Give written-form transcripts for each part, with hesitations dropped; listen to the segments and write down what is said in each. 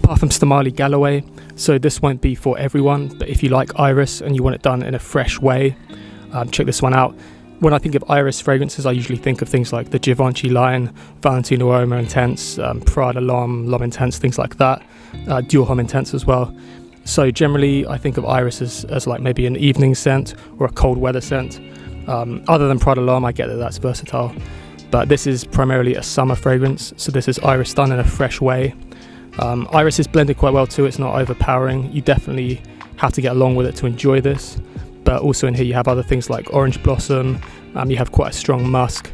Parfums Stamali Galloway. So this won't be for everyone, but if you like iris and you want it done in a fresh way, check this one out. When I think of iris fragrances, I usually think of things like the Givenchy line, Valentino Aroma Intense, Prada L'Homme Intense, things like that. Dior Homme Intense as well. So generally, I think of iris as like maybe an evening scent or a cold weather scent. Other than Prada L'Homme, I get that that's versatile. But this is primarily a summer fragrance. So this is iris done in a fresh way. Iris is blended quite well too. It's not overpowering. You definitely have to get along with it to enjoy this. But also in here you have other things like orange blossom, you have quite a strong musk.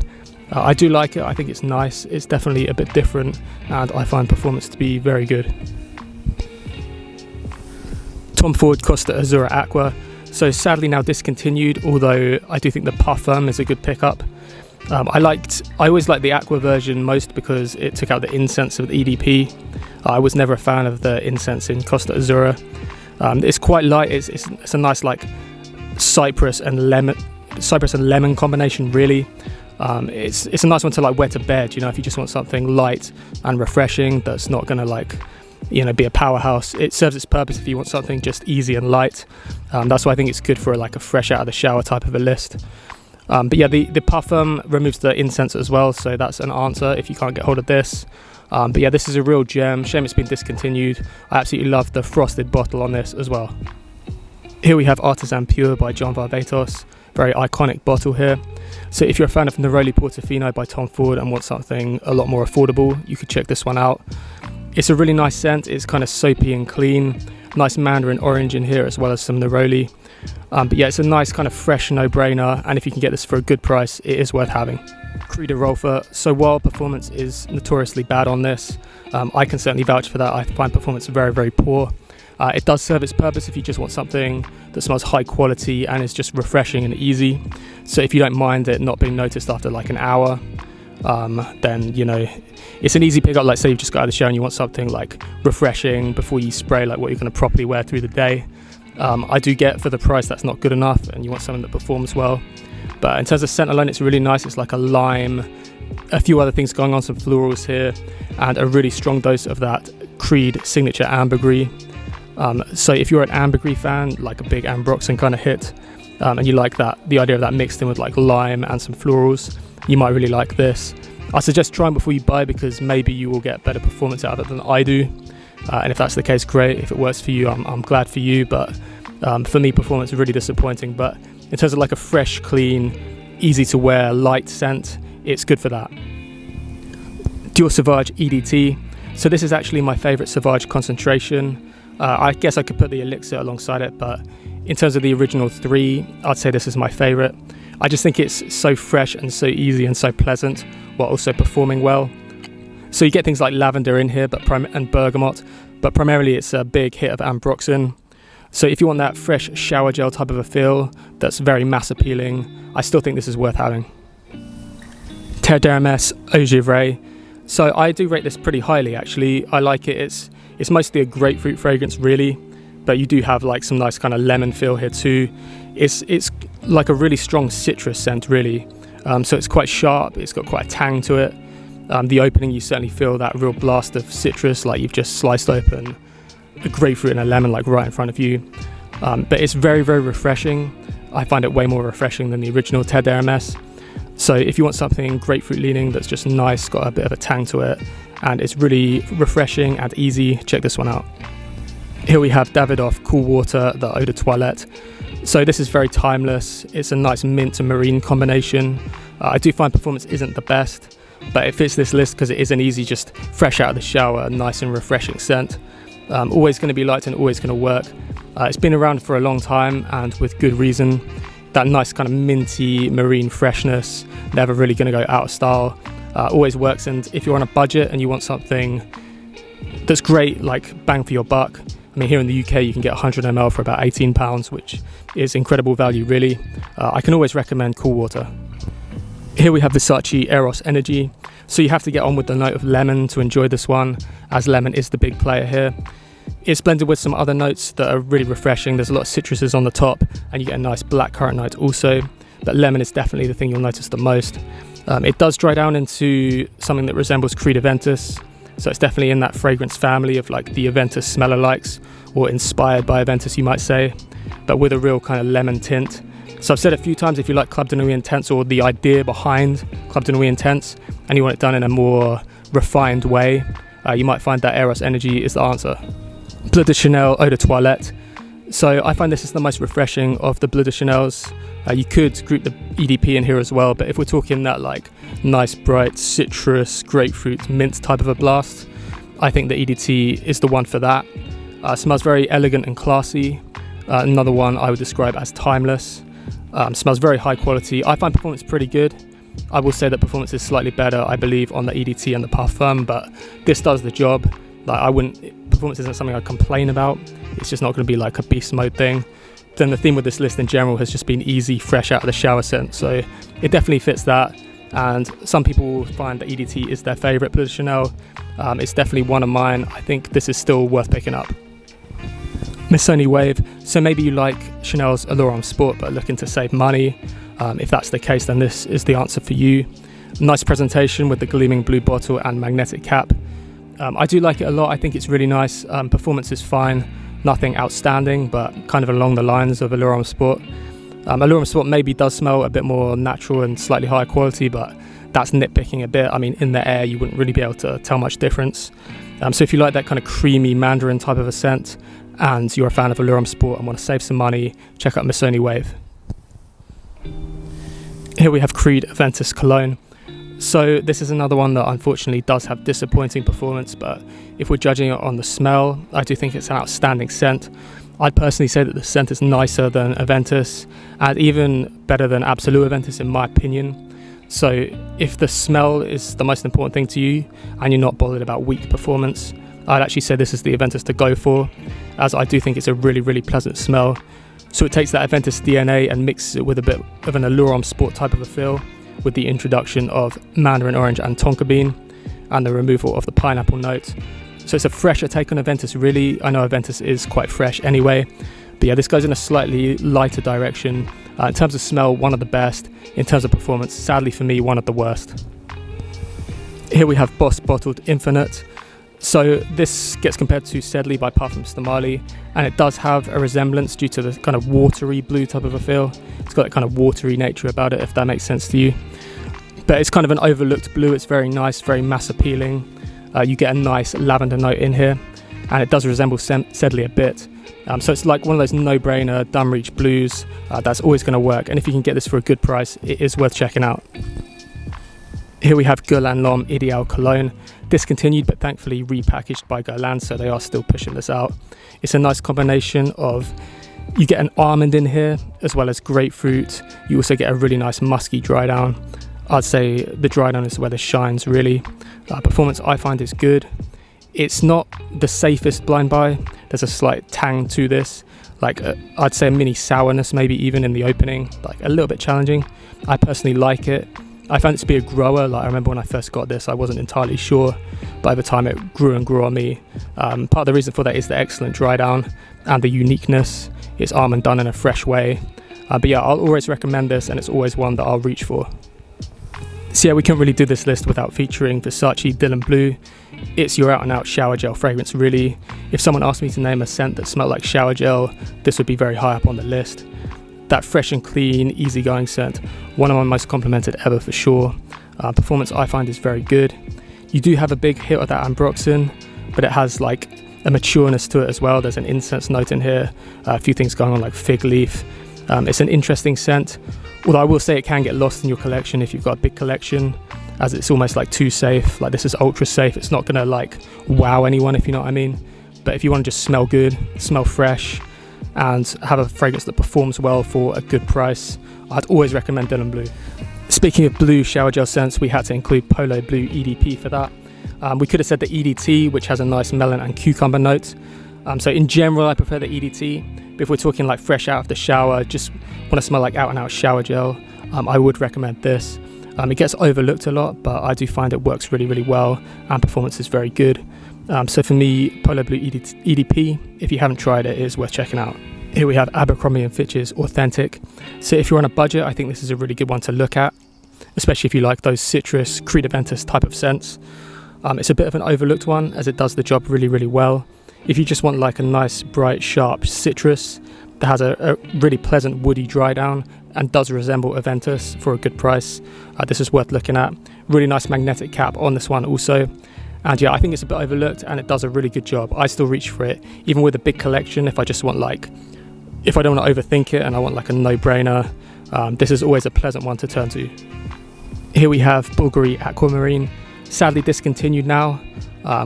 I do like it, I think it's nice, it's definitely a bit different, and I find performance to be very good. Tom Ford Costa Azzura Acqua, so sadly now discontinued, although I do think the Parfum is a good pickup. I always liked the Acqua version most because it took out the incense of the EDP. I was never a fan of the incense in Costa Azzura. It's quite light, it's a nice like cypress and lemon combination really. It's a nice one to like wear to bed, you know, if you just want something light and refreshing that's not gonna like, you know, be a powerhouse. It serves its purpose if you want something just easy and light. That's why I think it's good for like a fresh out of the shower type of a list. But yeah, the Parfum removes the incense as well, so that's an answer if you can't get hold of this. But yeah, this is a real gem. Shame it's been discontinued. I absolutely love the frosted bottle on this as well. Here we have Artisan Pure by John Varvatos, very iconic bottle here. So if you're a fan of Neroli Portofino by Tom Ford and want something a lot more affordable, you could check this one out. It's a really nice scent, it's kind of soapy and clean, nice mandarin orange in here as well as some Neroli. But yeah, it's a nice kind of fresh no-brainer, and if you can get this for a good price, it is worth having. Creed Erolfa, so while performance is notoriously bad on this, I can certainly vouch for that. I find performance very, very poor. It does serve its purpose if you just want something that smells high quality and is just refreshing and easy. So if you don't mind it not being noticed after like an hour, then you know it's an easy pickup. Like say you've just got out of the shower and you want something like refreshing before you spray like what you're going to properly wear through the day. I do get for the price that's not good enough, and you want something that performs well. But in terms of scent alone, it's really nice. It's like a lime, a few other things going on, some florals here, and a really strong dose of that Creed signature ambergris. So if you're an ambergris fan, like a big ambroxan kind of hit, and you like that, the idea of that mixed in with like lime and some florals, you might really like this. I suggest trying before you buy, because maybe you will get better performance out of it than I do. And if that's the case, great. If it works for you, I'm glad for you. But for me, performance is really disappointing. But in terms of like a fresh, clean, easy to wear, light scent, it's good for that. Dior Sauvage EDT. So this is actually my favorite Sauvage concentration. I guess I could put the Elixir alongside it, but in terms of the original three, I'd say this is my favorite. I just think it's so fresh and so easy and so pleasant, while also performing well. So you get things like lavender in here, and bergamot, but primarily it's a big hit of ambroxan. So if you want that fresh shower gel type of a feel that's very mass appealing, I still think this is worth having. Terre Eau Givree. So I do rate this pretty highly actually. I like it. It's mostly a grapefruit fragrance really, but you do have like some nice kind of lemon feel here too. It's like a really strong citrus scent really. So it's quite sharp, it's got quite a tang to it. The opening, you certainly feel that real blast of citrus, like you've just sliced open a grapefruit and a lemon like right in front of you. But it's very, very refreshing. I find it way more refreshing than the original Terre d'Hermès. So if you want something grapefruit leaning that's just nice, got a bit of a tang to it, and it's really refreshing and easy, check this one out. Here we have Davidoff Cool Water, the Eau de Toilette. So this is very timeless. It's a nice mint and marine combination. I do find performance isn't the best, but it fits this list because it is an easy, just fresh out of the shower, nice and refreshing scent. Always going to be light and always going to work. It's been around for a long time and with good reason. That nice kind of minty marine freshness, never really going to go out of style. Always works, and if you're on a budget and you want something that's great, like bang for your buck, I mean here in the UK you can get 100 ml for about £18, which is incredible value really. I can always recommend Cool Water. Here we have Versace Eros Energy. So you have to get on with the note of lemon to enjoy this one, as lemon is the big player here. It's blended with some other notes that are really refreshing. There's a lot of citruses on the top, and you get a nice blackcurrant note also, but lemon is definitely the thing you'll notice the most. It does dry down into something that resembles Creed Aventus, So it's definitely in that fragrance family of like the Aventus smeller likes, or inspired by Aventus you might say, but with a real kind of lemon tint. So I've said a few times, if you like Club de Nuit Intense, or the idea behind Club de Nuit Intense, and you want it done in a more refined way, you might find that Eros Energy is the answer. Bleu De Chanel Eau de Toilette. So I find this is the most refreshing of the Bleu De Chanels. You could group the EDP in here as well, but if we're talking that like nice bright citrus, grapefruit, mint type of a blast, I think the EDT is the one for that. Smells very elegant and classy. Another one I would describe as timeless. Smells very high quality. I find performance pretty good. I will say that performance is slightly better, I believe, on the EDT and the Parfum, but this does the job. Performance isn't something I complain about. It's just not going to be like a beast mode thing. Then the theme with this list in general has just been easy, fresh out of the shower scent, so it definitely fits that. And some people will find that EDT is their favourite Bleu de Chanel. It's definitely one of mine. I think this is still worth picking up. Missoni Wave. So maybe you like Chanel's Allure Homme Sport but looking to save money. If that's the case, then this is the answer for you. Nice presentation with the gleaming blue bottle and magnetic cap. I do like it a lot. I think it's really nice. Performance is fine, nothing outstanding, but kind of along the lines of Allure Homme Sport. Allure Homme Sport maybe does smell a bit more natural and slightly higher quality, but that's nitpicking a bit. I mean, in the air you wouldn't really be able to tell much difference. So if you like that kind of creamy mandarin type of a scent, and you're a fan of Allure Homme Sport and want to save some money, check out Missoni Wave. Here we have Creed Aventus Cologne. So this is another one that unfortunately does have disappointing performance, but if we're judging it on the smell, I do think it's an outstanding scent. I'd personally say that the scent is nicer than Aventus, and even better than Absolute Aventus in my opinion. So if the smell is the most important thing to you, and you're not bothered about weak performance, I'd actually say this is the Aventus to go for, as I do think it's a really, really pleasant smell. So it takes that Aventus DNA and mixes it with a bit of an Allure Homme Sport type of a feel, with the introduction of mandarin orange and tonka bean, and the removal of the pineapple note. So it's a fresher take on Aventus, really. I know Aventus is quite fresh anyway, but yeah, this goes in a slightly lighter direction. In terms of smell, one of the best. In terms of performance, sadly for me, one of the worst. Here we have Boss Bottled Infinite. So this gets compared to Sedley by Parfums Stamali, and it does have a resemblance due to the kind of watery blue type of a feel. It's got that kind of watery nature about it, if that makes sense to you. But it's kind of an overlooked blue. It's very nice, very mass appealing. You get a nice lavender note in here, and it does resemble Sedley a bit. So it's like one of those no-brainer Dunreach blues that's always going to work, and if you can get this for a good price, it is worth checking out. Here we have Guerlain L'Homme Ideal Cologne, discontinued but thankfully repackaged by Guerlain, so they are still pushing this out. It's a nice combination of, you get an almond in here as well as grapefruit. You also get a really nice musky dry down. I'd say the dry down is where this shines really. Performance I find is good. It's not the safest blind buy. There's a slight tang to this, like I'd say a mini sourness maybe even in the opening, like a little bit challenging. I personally like it. I found it to be a grower. Like I remember when I first got this, I wasn't entirely sure, but over time it grew and grew on me. Part of the reason for that is the excellent dry down and the uniqueness. It's almond done in a fresh way. But yeah, I'll always recommend this, and it's always one that I'll reach for. So yeah, we can't really do this list without featuring Versace Dylan Blue. It's your out and out shower gel fragrance really. If someone asked me to name a scent that smelled like shower gel, this would be very high up on the list. That fresh and clean, easygoing scent, one of my most complimented ever for sure. Performance I find is very good. You do have a big hit of that ambroxan, but it has like a matureness to it as well. There's an incense note in here, a few things going on like fig leaf. It's an interesting scent, although I will say it can get lost in your collection if you've got a big collection, as it's almost like too safe. Like this is ultra safe. It's not gonna like wow anyone, if you know what I mean. But if you want to just smell good, smell fresh, and have a fragrance that performs well for a good price, I'd always recommend Dylan Blue. Speaking of blue shower gel scents, we had to include Polo Blue EDP for that. We could have said the EDT, which has a nice melon and cucumber note. So in general, I prefer the EDT. But if we're talking like fresh out of the shower, just want to smell like out and out shower gel, I would recommend this. It gets overlooked a lot, but I do find it works really, really well, and performance is very good. So for me, Polo Blue EDP, if you haven't tried it, it is worth checking out. Here we have Abercrombie & Fitch's Authentic. So if you're on a budget, I think this is a really good one to look at, especially if you like those citrus, Creed Aventus type of scents. It's a bit of an overlooked one as it does the job really, really well. If you just want like a nice, bright, sharp citrus that has a really pleasant woody dry down and does resemble Aventus for a good price, this is worth looking at. Really nice magnetic cap on this one also. And yeah, I think it's a bit overlooked and it does a really good job. I still reach for it, even with a big collection. If I just want like, if I don't want to overthink it and I want like a no-brainer, this is always a pleasant one to turn to. Here we have Bvlgari Aquamarine, sadly discontinued now,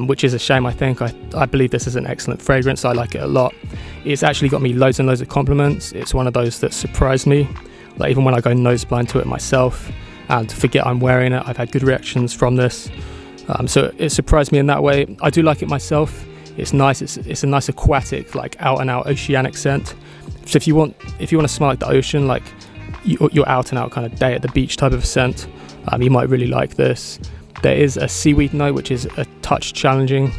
which is a shame. I think I believe this is an excellent fragrance. I like it a lot. It's actually got me loads and loads of compliments. It's one of those that surprised me, like even when I go nose blind to it myself and forget I'm wearing it. I've had good reactions from this. So it surprised me in that way. I do like it myself. It's nice. It's a nice aquatic, like out and out oceanic scent. So if you want to smell like the ocean, like you're out and out kind of day at the beach type of scent, you might really like this. There is a seaweed note which is a touch challenging.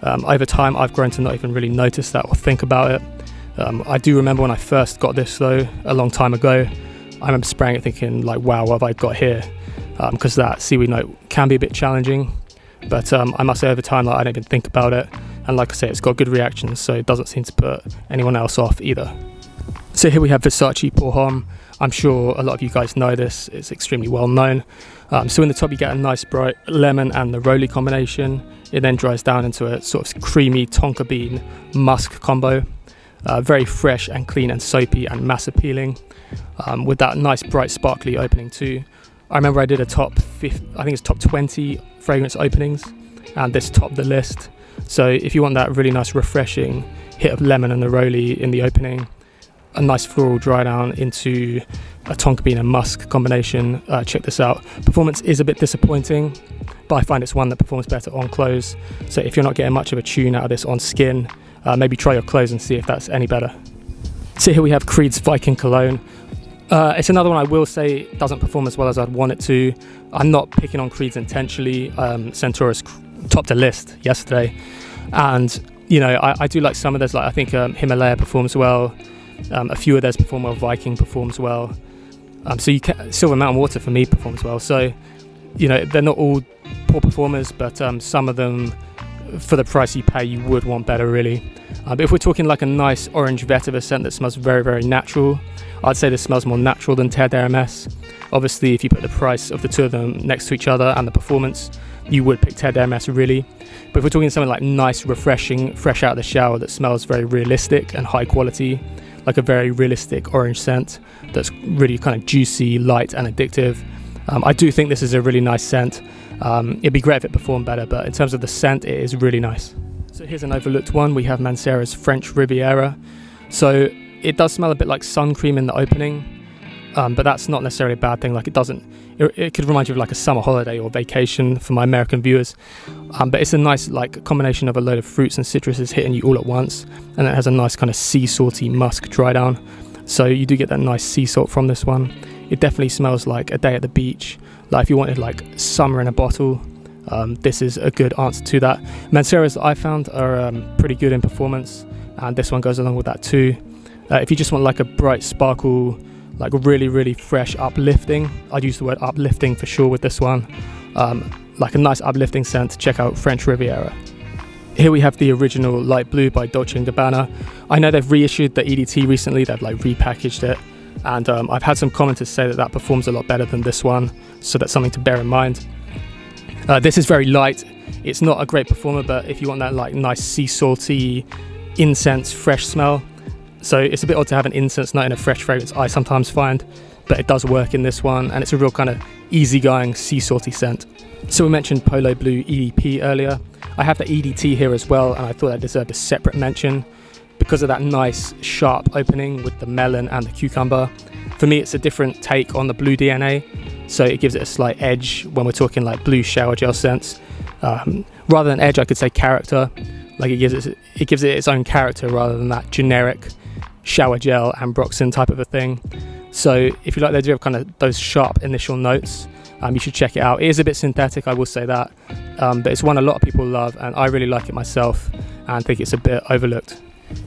Over time I've grown to not even really notice that or think about it. I do remember when I first got this though, a long time ago, I remember spraying it thinking like, wow, what have I got here? Because that seaweed note can be a bit challenging. But I must say over time, like, I don't even think about it. And like I say, it's got good reactions, so it doesn't seem to put anyone else off either. So here we have Versace pour Homme. I'm sure a lot of you guys know this. It's extremely well known. So in the top you get a nice bright lemon and the roly combination. It then dries down into a sort of creamy tonka bean musk combo. Very fresh and clean and soapy and mass appealing. With that nice bright sparkly opening too. I remember I did a top 20 fragrance openings, and this topped the list. So if you want that really nice refreshing hit of lemon and the roly in the opening, a nice floral dry down into a tonka bean and musk combination, check this out. Performance is a bit disappointing, but I find it's one that performs better on clothes. So if you're not getting much of a tune out of this on skin, maybe try your clothes and see if that's any better. So here we have Creed's Viking Cologne. It's another one I will say doesn't perform as well as I'd want it to. I'm not picking on Creed's intentionally. Centaurus topped a list yesterday, and you know I do like some of theirs. Like I think Himalaya performs well. A few of theirs perform well. Viking performs well. So Silver Mountain Water for me performs well. So you know they're not all poor performers, but some of them, for the price you pay, you would want better really. But if we're talking like a nice orange vetiver scent that smells very, very natural, I'd say this smells more natural than Terre d'Hermès. Obviously, if you put the price of the two of them next to each other and the performance, you would pick Terre d'Hermès really. But if we're talking something like nice, refreshing, fresh out of the shower that smells very realistic and high quality, like a very realistic orange scent that's really kind of juicy, light and addictive, I do think this is a really nice scent. It'd be great if it performed better, but in terms of the scent, it is really nice. So here's an overlooked one. We have Mancera's French Riviera. So it does smell a bit like sun cream in the opening, but that's not necessarily a bad thing. Like it could remind you of like a summer holiday or vacation for my American viewers. But it's a nice like combination of a load of fruits and citruses hitting you all at once, and it has a nice kind of sea salty musk dry down. So you do get that nice sea salt from this one. It definitely smells like a day at the beach. Like if you wanted like summer in a bottle, this is a good answer to that. Mancera's I found are pretty good in performance, and this one goes along with that too. If you just want like a bright sparkle, like really, really fresh, uplifting, I'd use the word uplifting for sure with this one. Like a nice uplifting scent, check out French Riviera. Here we have the original light blue by Dolce & Gabbana. I know they've reissued the EDT recently, they've like repackaged it, and I've had some commenters say that performs a lot better than this one, so that's something to bear in mind. This is very light. It's not a great performer, but if you want that like nice sea salty, incense, fresh smell, so it's a bit odd to have an incense note in a fresh fragrance, I sometimes find, but it does work in this one, and it's a real kind of easygoing sea salty scent. So we mentioned Polo Bleu EDP earlier. I have the EDT here as well, and I thought that deserved a separate mention because of that nice sharp opening with the melon and the cucumber. For me, it's a different take on the blue DNA, so it gives it a slight edge when we're talking like blue shower gel scents. Rather than edge, I could say character. Like it gives it its own character rather than that generic shower gel ambroxan type of a thing. So if you like the idea of kind of those sharp initial notes, you should check it out. It is a bit synthetic, I will say that, but it's one a lot of people love, and I really like it myself and think it's a bit overlooked.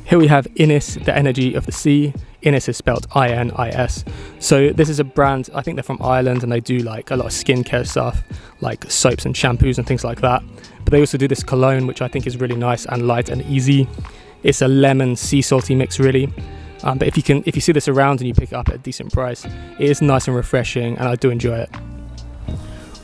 Here we have Inis, the energy of the sea. Inis is spelled I-N-I-S. So this is a brand, I think they're from Ireland, and they do like a lot of skincare stuff, like soaps and shampoos and things like that. But they also do this cologne, which I think is really nice and light and easy. It's a lemon sea salty mix really. But if you see this around and you pick it up at a decent price, it is nice and refreshing, and I do enjoy it.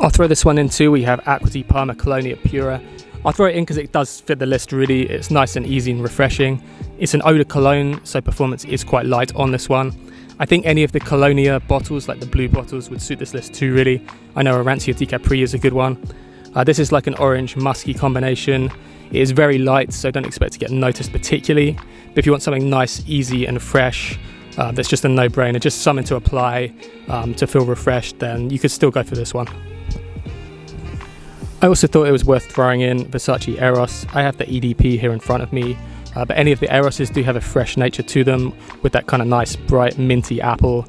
I'll throw this one in too. We have Acqua di Parma Colonia Pura. I'll throw it in because it does fit the list really. It's nice and easy and refreshing. It's an eau de cologne, so performance is quite light on this one. I think any of the Colonia bottles, like the blue bottles, would suit this list too really. I know a Rancia di Capri is a good one. This is like an orange musky combination. It is very light, so don't expect to get noticed particularly. But if you want something nice, easy and fresh, that's just a no-brainer, just something to apply to feel refreshed, then you could still go for this one. I also thought it was worth throwing in Versace Eros. I have the EDP here in front of me, but any of the Eroses do have a fresh nature to them with that kind of nice bright minty apple.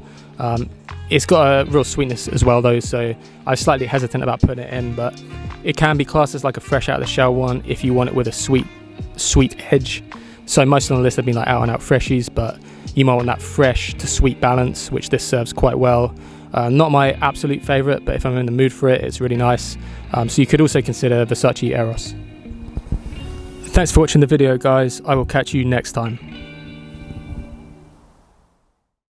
It's got a real sweetness as well though, so I was slightly hesitant about putting it in, but it can be classed as like a fresh out of the shell one if you want it with a sweet edge. So most on the list have been like out and out freshies, but you might want that fresh to sweet balance, which this serves quite well. Not my absolute favourite, but if I'm in the mood for it, it's really nice. So you could also consider Versace Eros. Thanks for watching the video guys, I will catch you next time.